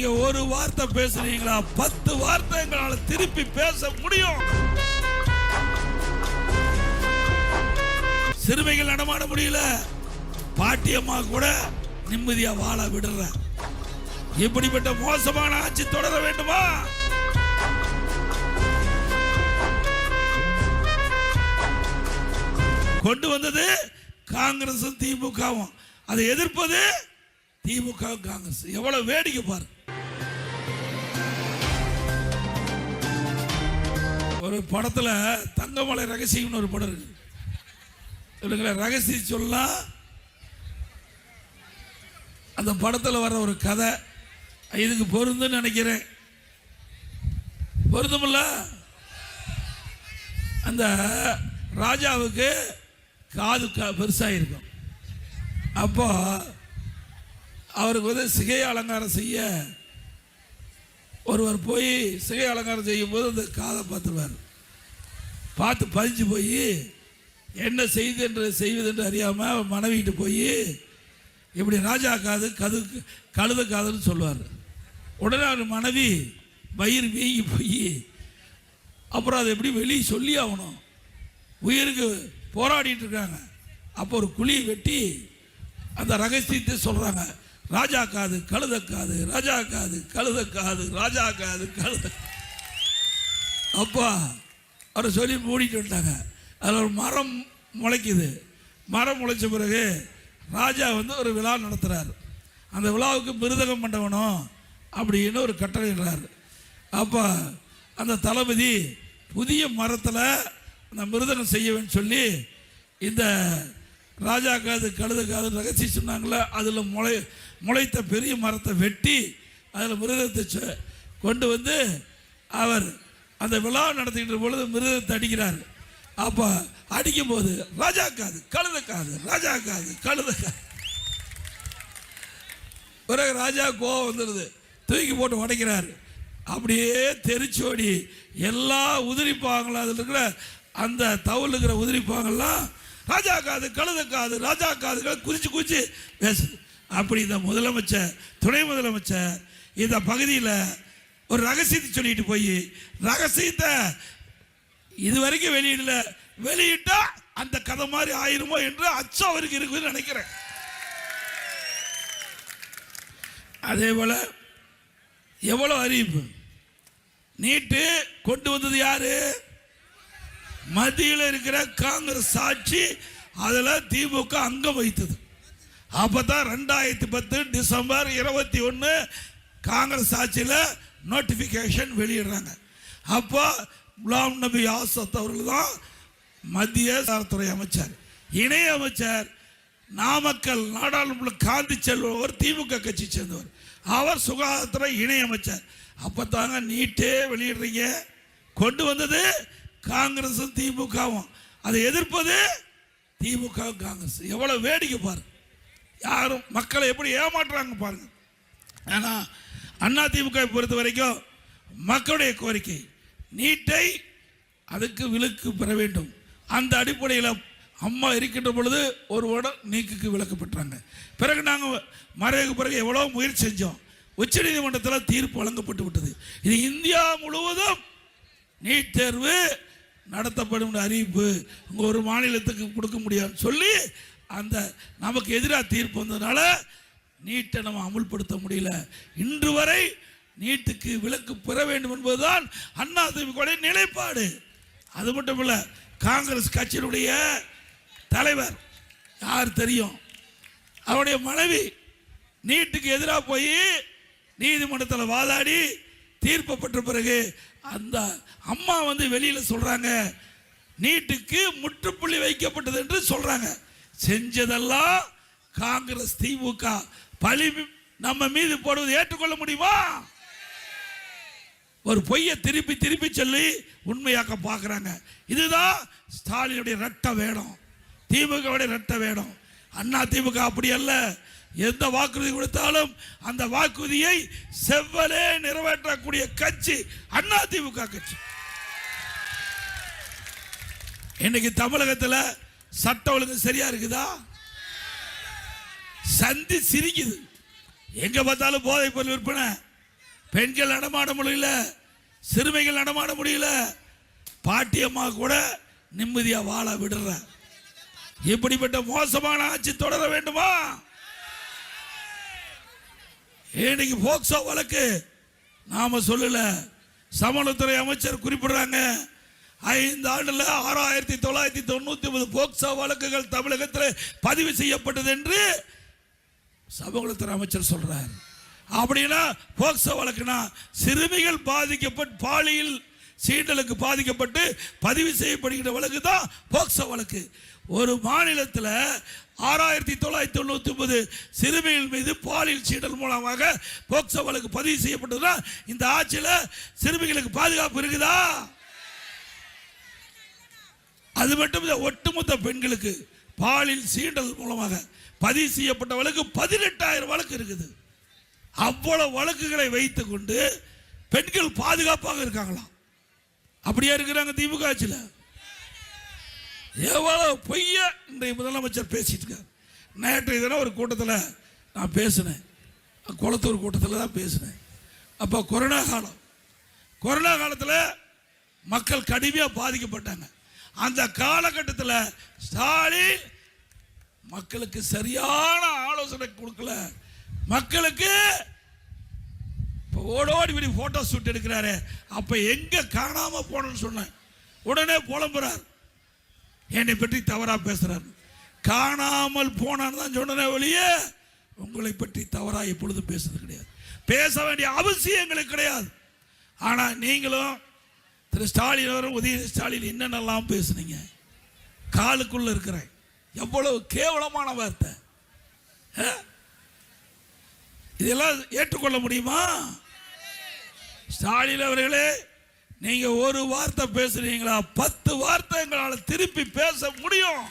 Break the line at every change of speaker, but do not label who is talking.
நீங்க ஒரு வார்த்தை பேசுறீங்களா 10 வார்த்தை எங்களால திருப்பி பேச முடியும். சிறுமைகள் நடமாட முடியல, பாட்டியம்மா கூட நிம்மதியா வாழ விடுற. இப்படிப்பட்ட மோசமான ஆட்சி தொடர வேண்டுமா? கொண்டு வந்தது காங்கிரசும் திமுகவும், அதை எதிர்ப்பது திமுக காங்கிரஸ். எவ்வளவு வேடிக்கை பாரு. ஒரு படத்துல தங்கமலை ரகசியம்னு ஒரு படம் இருக்கு. ரகசியம் சொல்ல அந்த படத்தில் வர ஒரு கதை இதுக்கு பொருந்துன்னு நினைக்கிறேன். பொருந்துமில்ல? அந்த ராஜாவுக்கு காது பெருசாக இருக்கும். அப்போ அவருக்கு வந்து சிகை அலங்காரம் செய்ய ஒருவர் போய் சிகை அலங்காரம் செய்யும் போது அந்த காதை பார்த்துருவார். பார்த்து பதிஞ்சு போய் என்ன செய்வது என்று அறியாமல் மனைவிட்டு போய் இப்படி ராஜா காது கழுத காதுன்னு சொல்லுவார். உடனே அவர் மனைவி வயிறு வீங்கி போய் அப்புறம் அதை எப்படி வெளியே சொல்லி ஆகணும், உயிருக்கு போராடிட்டு இருக்காங்க. அப்போ ஒரு குழியை வெட்டி அந்த ரகசியத்தை சொல்கிறாங்க. ராஜா காது கழுத காது, ராஜா காது கழுத காது, ராஜா காது கழுத. அப்பா அவரை சொல்லி மூடிட்டு வந்துட்டாங்க. அதில் ஒரு மரம் முளைக்குது. மரம் முளைச்ச பிறகு ராஜா வந்து ஒரு விழா நடத்துகிறார். அந்த விழாவுக்கு மிருதகம் பண்ணவனும் அப்படின்னு ஒரு கட்டளையிடுறார். அப்போ அந்த தளபதி புதிய மரத்தில் அந்த மிருதகம் செய்யவேன்னு சொல்லி இந்த ராஜா காது கழுத காது ரகசியம் சொன்னாங்களே, அதில் முளைத்த பெரிய மரத்தை வெட்டி அதில் மிருதத்தை கொண்டு வந்து அவர் அந்த விழா நடத்திக்கிட்ட பொழுது மிருதத்தை அடிக்கிறார். அப்போ அடிக்கும் போது ராஜா காது கழுத காது, ராஜா காது கழுத காது. பிறகு ராஜா கோவம் வந்துடுது, தூக்கி போட்டு உடைக்கிறார். அப்படியே தெரிச்சோடி எல்லா உதிரிப்பாங்களும் அதில் இருக்கிற அந்த தவுள் இருக்கிற உதிரிப்பாங்கெல்லாம் ராஜா காது கழுத காது, ராஜா காதுகளை குறிச்சு பேசுது. அப்படி இந்த முதலமைச்சர் துணை முதலமைச்சர் இந்த பகுதியில் ஒரு ரகசியத்தை சொல்லிட்டு போய் ரகசியத்தை இதுவரைக்கும் வெளியிடல, வெளியிட்டா அந்த கதை மாதிரி ஆயிருமோ என்று அச்சம் அவருக்கு இருக்குன்னு நினைக்கிறேன். அதே போல எவ்வளவு அறிவிப்பு நீட்டு கொண்டு வந்தது யாரு? மத்தியில் இருக்கிற காங்கிரஸ் ஆட்சி, அதில் திமுக அங்கம் வைத்தது. அப்பதான் 2010 டிசம்பர் 21 காங்கிரஸ் ஆட்சியில் நோட்டிபிகேஷன் வெளியிடுறாங்க. அப்போ குலாம் நபி ஆசாத் அவர்கள் தான் மத்திய சாரத்துறை அமைச்சர். இணை அமைச்சர் நாமக்கல் நாடாளுமன்ற காந்தி செல்வர் திமுக கட்சி சேர்ந்தவர். அவர் சுகாதாரத்துறை இணை அமைச்சர். அப்பத்தாங்க நீட்டே வெளியிடுறீங்க. கொண்டு வந்தது காங்கிரசும் திமுகவும், அதை எதிர்ப்பது திமுக காங்கிரஸ். எவ்வளவு வேடிக்கை பாரு. யாரும் மக்களை எப்படி ஏமாற்றுறாங்க பாருங்க. ஆனா அண்ணா திமுக பொறுத்த வரைக்கும் மக்களுடைய கோரிக்கை நீட்டை அதுக்கு விலக்கு பெற வேண்டும். அந்த அடிப்படையில் அம்மா இருக்கின்ற பொழுது ஒரு வருடம் நீக்குக்கு விலக்கு பெற்றாங்க. பிறகு நாங்கள் மறைவுக்கு பிறகு எவ்வளோ முயற்சி செஞ்சோம். உச்சநீதிமன்றத்தில் தீர்ப்பு வழங்கப்பட்டு விட்டது. இது இந்தியா முழுவதும் நீட் தேர்வு நடத்தப்படும் அறிவிப்பு இங்கே ஒரு மாநிலத்துக்கு கொடுக்க முடியாதுன்னு சொல்லி அந்த நமக்கு எதிராக தீர்ப்பு வந்ததுனால நீட்டை நம்ம அமுல்படுத்த முடியல. இன்று வரை நீட்டுக்கு விலக்கு பெற வேண்டும் என்பதுதான் அண்ணா திமுக நிலைப்பாடு. அது மட்டும் இல்ல, காங்கிரஸ் கட்சியினுடைய தலைவர் யார் தெரியும், அவருடைய மனைவி நீட்டுக்கு எதிராக போய் நீதிமன்றத்தில் வாதாடி தீர்ப்பு பெற்ற பிறகு அந்த அம்மா வந்து வெளியில சொல்றாங்க நீட்டுக்கு முற்றுப்புள்ளி வைக்கப்பட்டது என்று சொல்றாங்க. செஞ்சதெல்லாம் காங்கிரஸ் திமுக. பழி நம்ம மீது போடுவது ஏற்றுக்கொள்ள முடியுமா? ஒரு பொய்யை திருப்பி சொல்லி உண்மையாக்க பார்க்குறாங்க. இதுதான் ஸ்டாலினுடைய ரெட்ட வேடம், திமுகவுடைய ரெட்ட வேடம். அண்ணா திமுக அப்படி அல்ல. எந்த வாக்குறுதி கொடுத்தாலும் அந்த வாக்குறுதியை செவ்வலே நிறைவேற்றக்கூடிய கட்சி அண்ணா திமுக கட்சி. இன்னைக்கு தமிழகத்தில் சட்ட ஒழுங்கு சரியா இருக்குதா? சந்தி சிரிக்குது. எங்க பார்த்தாலும் போதை பொருள் விற்பனை, பெண்கள் நடமாட முடியல, சிறுமிகள் நடமாட முடியல, பாட்டியம்மா கூட நிம்மதியா வாழ விடுற. இப்படிப்பட்ட மோசமான ஆட்சி தொடர வேண்டுமா? இன்னைக்கு போக்சோ வழக்கு நாம சொல்லல, சமூகத்துறை அமைச்சர் குறிப்பிடுறாங்க 5 ஆண்டுல 6999 போக்சோ வழக்குகள் தமிழகத்தில் பதிவு செய்யப்பட்டது என்று சமூகத்துறை அமைச்சர் சொல்றார். அப்படின்னா போக்சோ வழக்குனா சிறுமிகள் பாதிக்கப்பட்டு பாலியல் சீண்டலுக்கு பாதிக்கப்பட்டு பதிவு செய்யப்படுகிற வழக்கு தான் போக்சோ வழக்கு. ஒரு மாநிலத்தில் 6999 சிறுமிகள் மீது பாலியல் சீண்டல் மூலமாக போக்சோ வழக்கு பதிவு செய்யப்பட்டதுன்னா இந்த ஆட்சியில் சிறுமிகளுக்கு பாதுகாப்பு இருக்குதா? அது மட்டும் ஒட்டுமொத்த பெண்களுக்கு பாலியல் சீண்டல் மூலமாக பதிவு செய்யப்பட்ட வழக்கு 18,000 வழக்கு இருக்குது. அவ்வளவு வழக்குகளை வைத்துக் கொண்டு பெண்கள் பாதுகாப்பாக இருக்காங்களாம். அப்படியே இருக்கிறாங்க திமுக ஆட்சியில். எவ்வளவு பொய்ய இன்றைய முதலமைச்சர் பேசிட்டு இருக்கார். நேற்றைய தினம் ஒரு கூட்டத்தில் நான் பேசினேன், குளத்தூர் கூட்டத்தில் தான் பேசினேன். அப்போ கொரோனா காலத்தில் மக்கள் கடுமையாக பாதிக்கப்பட்டாங்க. அந்த காலகட்டத்தில் ஸ்டாலின் மக்களுக்கு சரியான ஆலோசனை கொடுக்கல. மக்களுக்கு ஓடோடி விடி போட்டோ ஷூட் எடுக்கிறாரு. அப்ப எங்க காணாம போனன்னு சொன்னேன், உடனே புலம்புறார், என்னை பற்றி தவறா பேசுறார். காணாமல் போனான்னு தான் சொன்னே வெளியே உங்களை பற்றி தவறா எப்பொழுதும் பேசுறது கிடையாது, பேச வேண்டிய அவசியம் எங்களுக்கு கிடையாது. ஆனா நீங்களும் திரு ஸ்டாலின் அவரும் உதயநிதி ஸ்டாலின் என்னென்னலாம் பேசுனீங்க, காலுக்குள்ள இருக்கிறேன், எவ்வளவு கேவலமான வார்த்தை. இதெல்லாம் ஏற்றுக்கொள்ள முடியுமா? ஸ்டாலின் அவர்களே, நீங்க ஒரு வார்த்தை பேசுறீங்களா, 10 வார்த்தை எங்களால் திருப்பி பேச முடியும்.